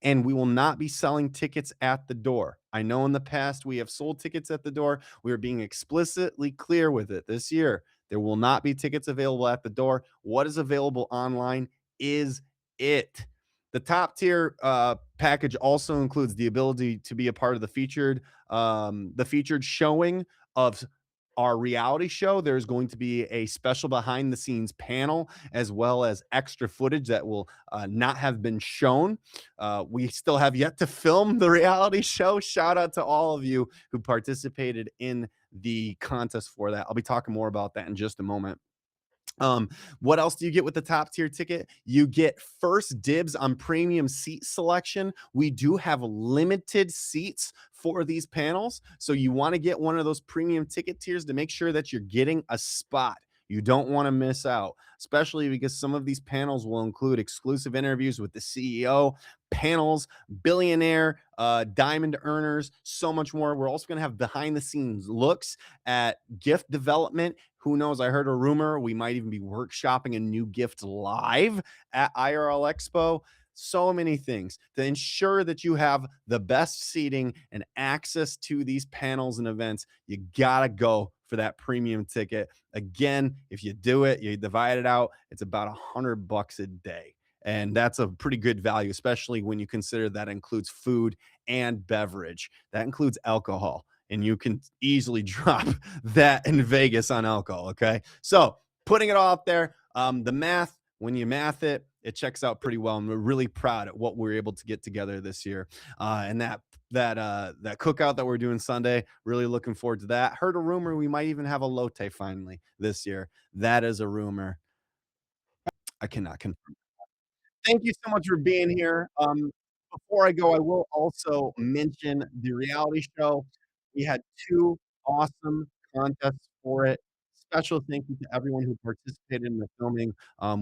and we will not be selling tickets at the door. I know in the past we have sold tickets at the door. We are being explicitly clear with it this year. There will not be tickets available at the door. What is available online is it. The top tier package also includes the ability to be a part of the featured showing of our reality show. There's going to be a special behind the scenes panel as well as extra footage that will not have been shown. We still have yet to film the reality show. Shout out to all of you who participated in the contest for that. I'll be talking more about that in just a moment. What else do you get with the top tier ticket? You get first dibs on premium seat selection. We do have limited seats for these panels, so you want to get one of those premium ticket tiers to make sure that you're getting a spot. You don't want to miss out, especially because some of these panels will include exclusive interviews with the CEO, panels, billionaire, diamond earners, so much more. We're also going to have behind the scenes looks at gift development. Who knows? I heard a rumor we might even be workshopping a new gift live at IRL Expo. So many things to ensure that you have the best seating and access to these panels and events. You gotta go for that premium ticket. Again, if you do it, you divide it out, it's about $100 a day. And that's a pretty good value, especially when you consider that includes food and beverage. That includes alcohol. And you can easily drop that in Vegas on alcohol. Okay. So putting it all out there, the math, when you math it, it checks out pretty well. And we're really proud at what we're able to get together this year. And that cookout that we're doing Sunday, really looking forward to that. Heard a rumor we might even have a lotte finally this year. That is a rumor. I cannot confirm. Thank you so much for being here. Before I go, I will also mention the reality show. We had 2 awesome contests for it. Special thank you to everyone who participated in the filming.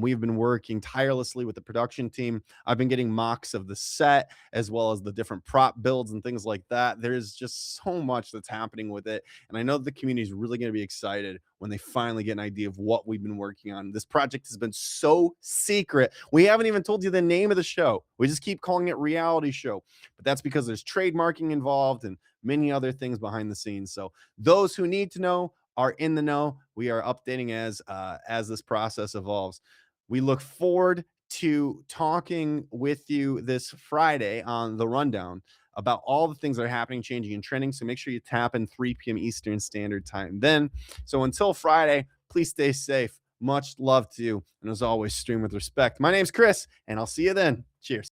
We've been working tirelessly with the production team. I've been getting mocks of the set as well as the different prop builds and things like that. There's just so much that's happening with it, and I know the community is really gonna be excited when they finally get an idea of what we've been working on. This project has been so secret. We haven't even told you the name of the show. We just keep calling it reality show, but that's because there's trademarking involved and many other things behind the scenes. So those who need to know are in the know. We are updating as this process evolves. We look forward to talking with you this Friday on the rundown about all the things that are happening, changing, and trending. So make sure you tap in 3 p.m. Eastern Standard Time then. So until Friday, please stay safe. Much love to you. And as always, stream with respect. My name's Chris, and I'll see you then. Cheers.